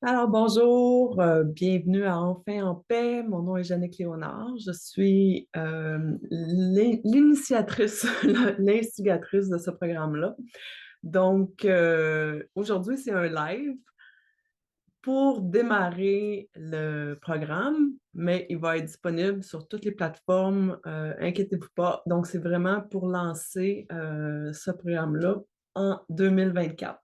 Alors, bonjour, bienvenue à Enfin en paix. Mon nom est Jannick Léonard. Je suis l'initiatrice, l'instigatrice de ce programme-là. Donc, aujourd'hui, c'est un live pour démarrer le programme, mais il va être disponible sur toutes les plateformes. Inquiétez-vous pas. Donc, c'est vraiment pour lancer ce programme-là en 2024.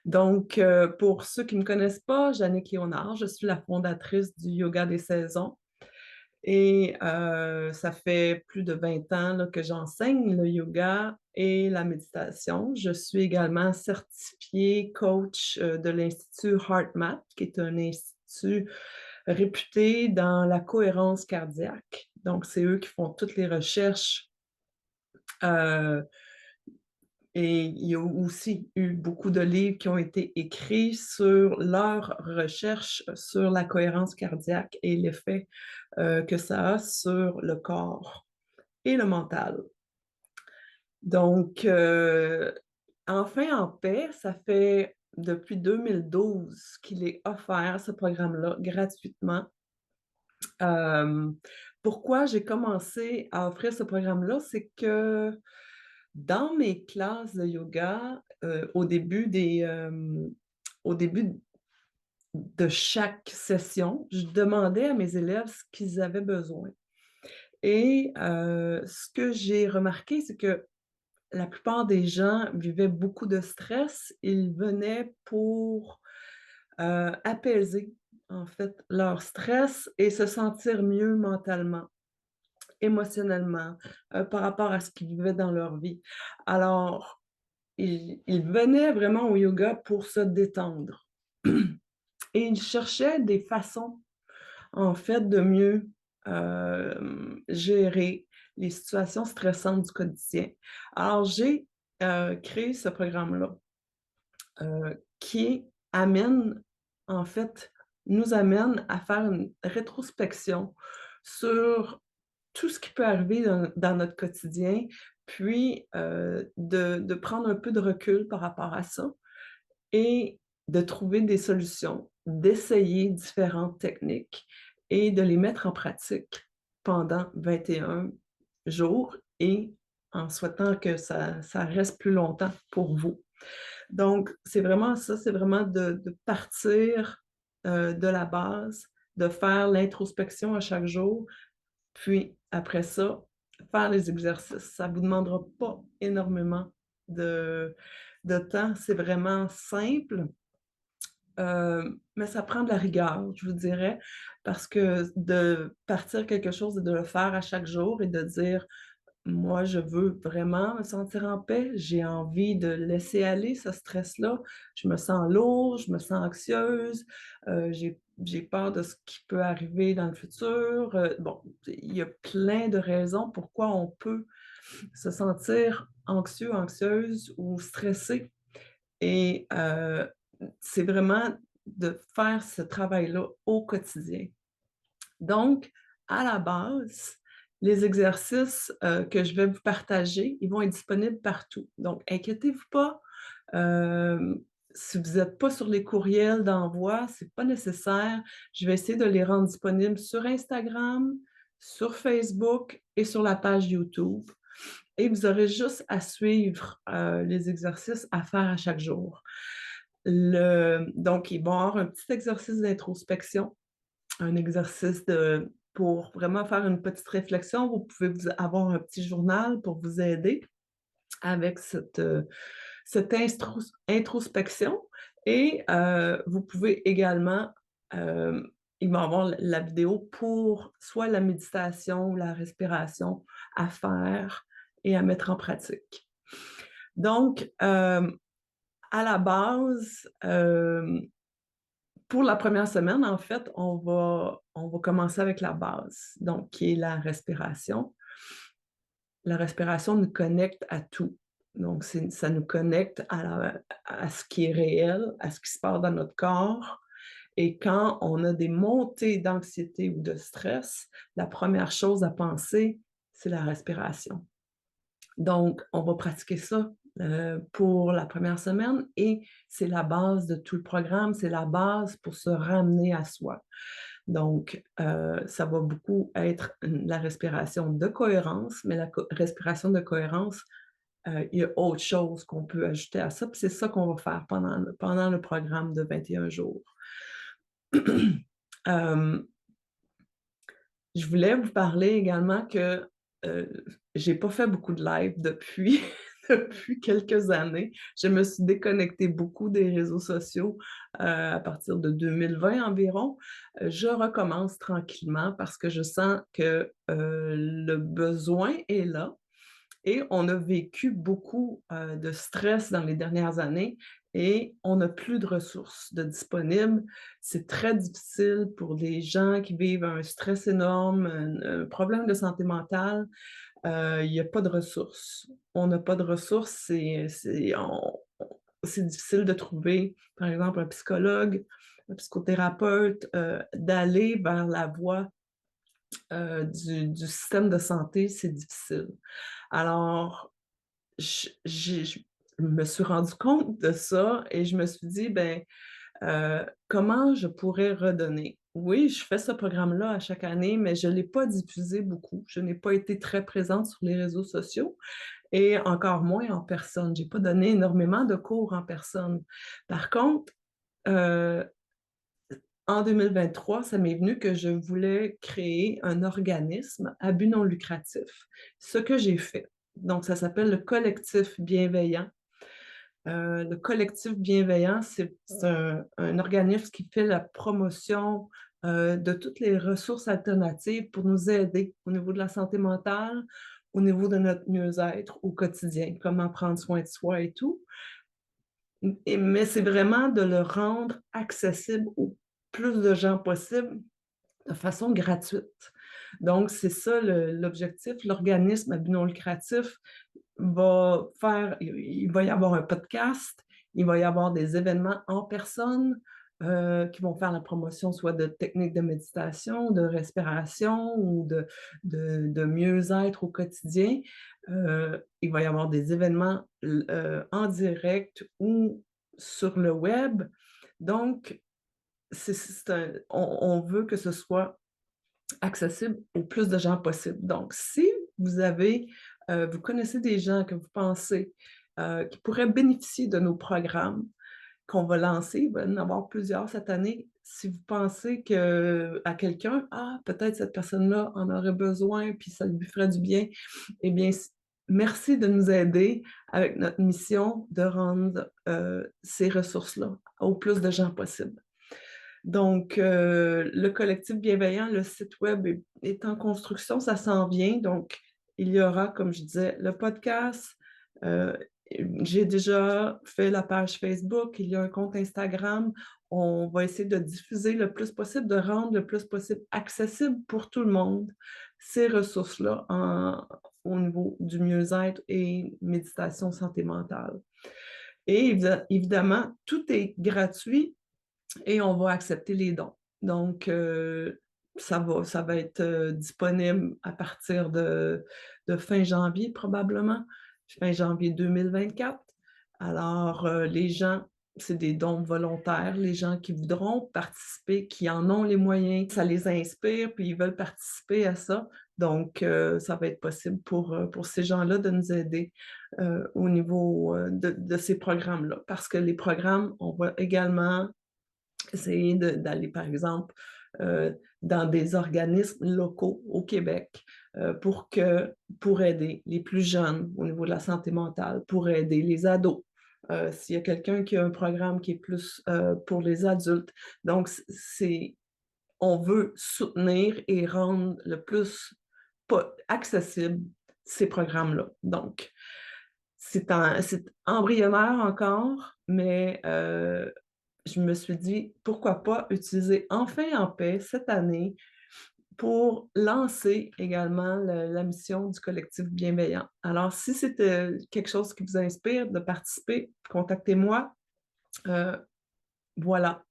Donc, pour ceux qui ne me connaissent pas, Jannick Léonard, je suis la fondatrice du Yoga des saisons et ça fait plus de 20 ans là, que j'enseigne le yoga et la méditation. Je suis également certifiée coach de l'Institut HeartMath, qui est un institut réputé dans la cohérence cardiaque. Donc, c'est eux qui font toutes les recherches euh, et il y a aussi eu beaucoup de livres qui ont été écrits sur leur recherche sur la cohérence cardiaque et l'effet que ça a sur le corps et le mental. Donc, Enfin en paix, ça fait depuis 2012 qu'il est offert, ce programme-là, gratuitement. Euh, Pourquoi j'ai commencé à offrir ce programme-là? C'est que dans mes classes de yoga, au début de chaque session, je demandais à mes élèves ce qu'ils avaient besoin. Et ce que j'ai remarqué, c'est que la plupart des gens vivaient beaucoup de stress. Ils venaient pour apaiser, en fait, leur stress et se sentir mieux mentalement, émotionnellement, par rapport à ce qu'ils vivaient dans leur vie. Alors, ils venaient vraiment au yoga pour se détendre. Et ils cherchaient des façons, en fait, de mieux gérer les situations stressantes du quotidien. Alors, j'ai créé ce programme-là qui amène, en fait, nous amène à faire une rétrospection sur tout ce qui peut arriver dans notre quotidien, puis de prendre un peu de recul par rapport à ça et de trouver des solutions, d'essayer différentes techniques et de les mettre en pratique pendant 21 jours et en souhaitant que ça reste plus longtemps pour vous. Donc, c'est vraiment ça, c'est vraiment de partir de la base, de faire l'introspection à chaque jour, puis après ça, faire les exercices. Ça ne vous demandera pas énormément de, de temps, c'est vraiment simple. Mais ça prend de la rigueur, je vous dirais, parce que de partir quelque chose et de le faire à chaque jour et de dire, moi, je veux vraiment me sentir en paix, j'ai envie de laisser aller ce stress-là, je me sens lourde, je me sens anxieuse, j'ai peur de ce qui peut arriver dans le futur. Bon, il y a plein de raisons pourquoi on peut se sentir anxieux, anxieuse ou stressé. Et c'est vraiment de faire ce travail-là au quotidien. Donc, à la base, les exercices que je vais vous partager, ils vont être disponibles partout. Donc, inquiétez-vous pas. euh, Si vous n'êtes pas sur les courriels d'envoi, ce n'est pas nécessaire. Je vais essayer de les rendre disponibles sur Instagram, sur Facebook et sur la page YouTube. Et vous aurez juste à suivre les exercices à faire à chaque jour. Donc, il va y avoir un petit exercice d'introspection, un exercice pour vraiment faire une petite réflexion. Vous pouvez avoir un petit journal pour vous aider avec cette introspection. Et vous pouvez également, euh, il va y avoir la vidéo pour soit la méditation ou la respiration à faire et à mettre en pratique. Donc, à la base, pour la première semaine, en fait, on va commencer avec la base, donc qui est la respiration. La respiration nous connecte à tout. Donc, ça nous connecte à ce qui est réel, à ce qui se passe dans notre corps. Et quand on a des montées d'anxiété ou de stress, la première chose à penser, c'est la respiration. Donc, on va pratiquer ça pour la première semaine et c'est la base de tout le programme, c'est la base pour se ramener à soi. Donc, ça va beaucoup être la respiration de cohérence, mais la respiration de cohérence, il y a autre chose qu'on peut ajouter à ça, puis c'est ça qu'on va faire pendant le programme de 21 jours. Hem, je voulais vous parler également que, j'ai pas fait beaucoup de live depuis depuis quelques années. Je me suis déconnectée beaucoup des réseaux sociaux, à partir de 2020 environ. Je recommence tranquillement parce que je sens que, le besoin est là. Et on a vécu beaucoup, de stress dans les dernières années et on n'a plus de ressources de disponibles. C'est très difficile pour les gens qui vivent un stress énorme, un problème de santé mentale. Il y a pas de ressources. On n'a pas de ressources, c'est difficile de trouver, par exemple, un psychologue, un psychothérapeute, d'aller vers la voie, du système de santé, c'est difficile. Alors, je me suis rendu compte de ça et je me suis dit: «Ben, comment je pourrais redonner?» Oui, je fais ce programme-là à chaque année, mais je ne l'ai pas diffusé beaucoup. Je n'ai pas été très présente sur les réseaux sociaux et encore moins en personne. J'ai pas donné énormément de cours en personne. Par contre, heu, en 2023, ça m'est venu que je voulais créer un organisme à but non lucratif, ce que j'ai fait. Donc ça s'appelle le Collectif Bienveillant. Le Collectif Bienveillant, c'est un organisme qui fait la promotion, de toutes les ressources alternatives pour nous aider au niveau de la santé mentale, au niveau de notre mieux-être au quotidien, comment prendre soin de soi et tout. Mais c'est vraiment de le rendre accessible au plus de gens possible de façon gratuite. Donc c'est ça l'objectif. L'organisme à but non lucratif il va y avoir un podcast, il va y avoir des événements en personne, qui vont faire la promotion soit de techniques de méditation, de respiration ou de mieux-être au quotidien. Il va y avoir des événements en direct ou sur le web. Donc, c'est on veut que ce soit accessible au plus de gens possible. Donc, si vous avez, vous connaissez des gens que vous pensez, qui pourraient bénéficier de nos programmes qu'on va lancer, il va y en avoir plusieurs cette année. Si vous pensez à quelqu'un: «Ah, peut-être cette personne-là en aurait besoin, puis ça lui ferait du bien», eh bien, merci de nous aider avec notre mission de rendre, ces ressources-là au plus de gens possible. Donc, le collectif bienveillant, le site web est en construction, ça s'en vient. Donc, il y aura, comme je disais, le podcast. Heu, j'ai déjà fait la page Facebook, il y a un compte Instagram. On va essayer de diffuser le plus possible, de rendre le plus possible accessible pour tout le monde ces ressources-là au niveau du mieux-être et méditation santé mentale. Et évidemment, tout est gratuit et on va accepter les dons. Donc, ça va être, disponible à partir de fin janvier probablement, fin janvier 2024. Alors, les gens c'est des dons volontaires, les gens qui voudront participer, qui en ont les moyens, ça les inspire, puis ils veulent participer à ça. Donc, ça va être possible pour ces gens-là de nous aider, au niveau, de ces programmes-là. Parce que les programmes, on va également essayer d'aller, par exemple, dans des organismes locaux au Québec, pour aider les plus jeunes au niveau de la santé mentale, pour aider les ados. S'il y a quelqu'un qui a un programme qui est plus, pour les adultes. Donc on veut soutenir et rendre le plus accessible ces programmes-là. Donc, c'est embryonnaire encore, mais je me suis dit: «Pourquoi pas utiliser Enfin en paix cette année pour lancer également la mission du collectif bienveillant». Alors si c'est, quelque chose qui vous inspire de participer, contactez-moi, heu, voilà,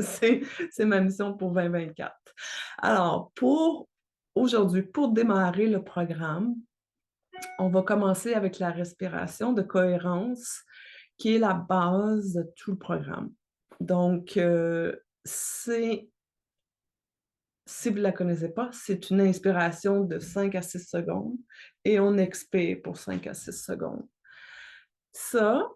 c'est c'est ma mission pour 2024. Alors pour aujourd'hui, pour démarrer le programme, On va commencer avec la respiration de cohérence, qui est la base de tout le programme. Donc, c'est si vous ne la connaissez pas, c'est une inspiration de 5 à 6 secondes et on expire pour 5 à 6 secondes. Ça,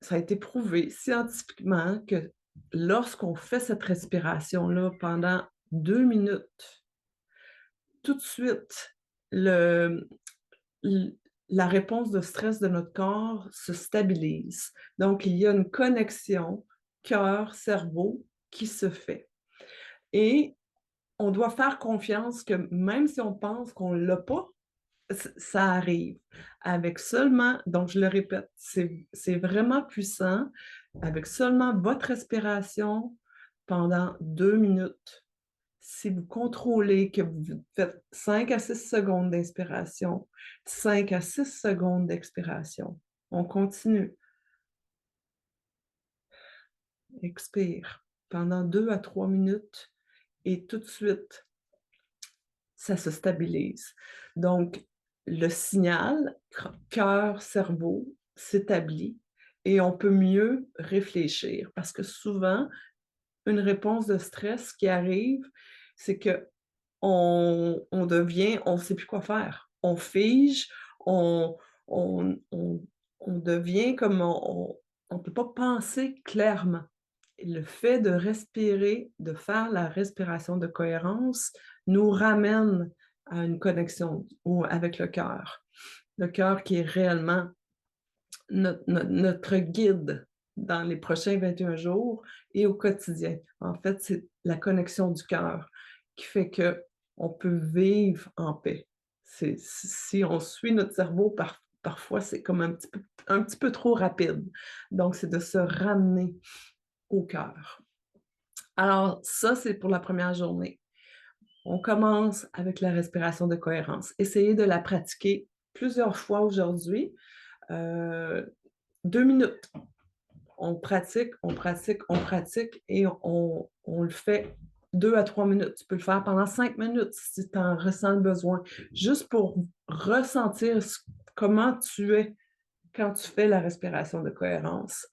ça a été prouvé scientifiquement que lorsqu'on fait cette respiration-là pendant 2 minutes, tout de suite, le l la réponse de stress de notre corps se stabilise. Donc il y a une connexion cœur-cerveau qui se fait et on doit faire confiance que même si on pense qu'on l'a pas, ça arrive. Avec seulement, donc je le répète, c'est vraiment puissant, avec seulement votre respiration pendant 2 minutes. Si vous contrôlez que vous faites 5 à 6 secondes d'inspiration, 5 à 6 secondes d'expiration, on continue. Expire pendant 2 à 3 minutes et tout de suite, ça se stabilise. Donc, le signal cœur-cerveau s'établit et on peut mieux réfléchir parce que souvent, une réponse de stress qui arrive, c'est que on devient, on ne sait plus quoi faire. On fige, on, on, on devient comme on ne peut pas penser clairement. Le fait de respirer, de faire la respiration de cohérence, nous ramène à une connexion avec le cœur qui est réellement notre guide dans les prochains 21 jours et au quotidien. En fait, c'est la connexion du cœur qui fait que on peut vivre en paix. Si on suit notre cerveau, parfois, c'est comme un petit peu trop rapide. Donc, c'est de se ramener au cœur. Alors, ça, c'est pour la première journée. On commence avec la respiration de cohérence. Essayez de la pratiquer plusieurs fois aujourd'hui. Euh, 2 minutes. On pratique, on pratique, on pratique et on le fait 2 à 3 minutes. Tu peux le faire pendant 5 minutes si tu en ressens le besoin, juste pour ressentir comment tu es quand tu fais la respiration de cohérence.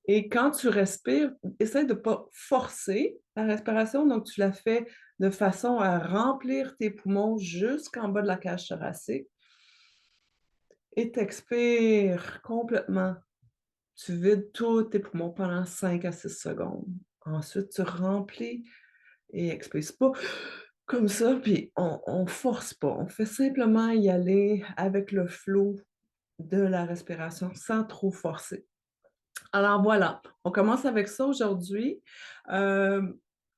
Et quand tu respires, essaie de ne pas forcer la respiration, donc tu la fais de façon à remplir tes poumons jusqu'en bas de la cage thoracique et t'expires complètement. Tu vides tous tes poumons pendant 5 à 6 secondes. Ensuite, tu remplis et expires. C'est pas comme ça, puis on force pas. On fait simplement y aller avec le flow de la respiration sans trop forcer. Alors voilà, on commence avec ça aujourd'hui. Euh,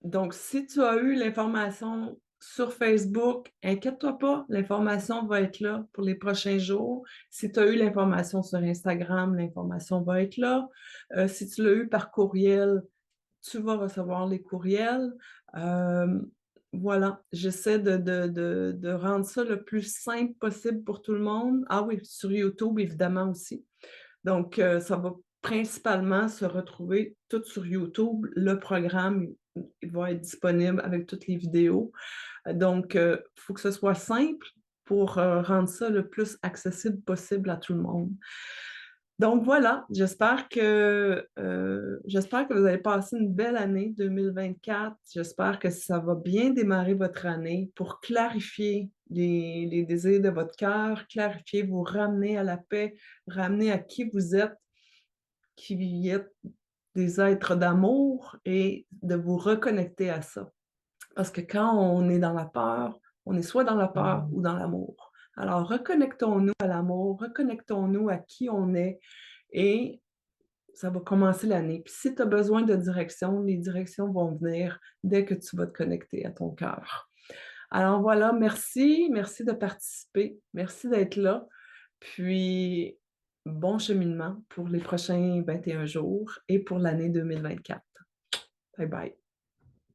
donc, si tu as eu l'information sur Facebook, inquiète-toi pas, l'information va être là pour les prochains jours. Si tu as eu l'information sur Instagram, l'information va être là. Si tu l'as eu par courriel, tu vas recevoir les courriels. Euh, voilà, j'essaie de rendre ça le plus simple possible pour tout le monde. Ah oui, sur YouTube, évidemment aussi. Donc, ça va principalement se retrouver tout sur YouTube. Le programme il va être disponible avec toutes les vidéos. Donc, il faut que ce soit simple pour rendre ça le plus accessible possible à tout le monde. Donc voilà, j'espère que vous allez passer une belle année 2024. J'espère que ça va bien démarrer votre année pour clarifier les désirs de votre cœur, clarifier, vous ramener à la paix, ramener à qui êtes des êtres d'amour et de vous reconnecter à ça. Parce que quand on est dans la peur, on est soit dans la peur ou dans l'amour. Alors, reconnectons-nous à l'amour, reconnectons-nous à qui on est et ça va commencer l'année. Puis si tu as besoin de direction, les directions vont venir dès que tu vas te connecter à ton cœur. Alors voilà, merci de participer, merci d'être là. Puis bon cheminement pour les prochains 21 jours et pour l'année 2024. Bye bye.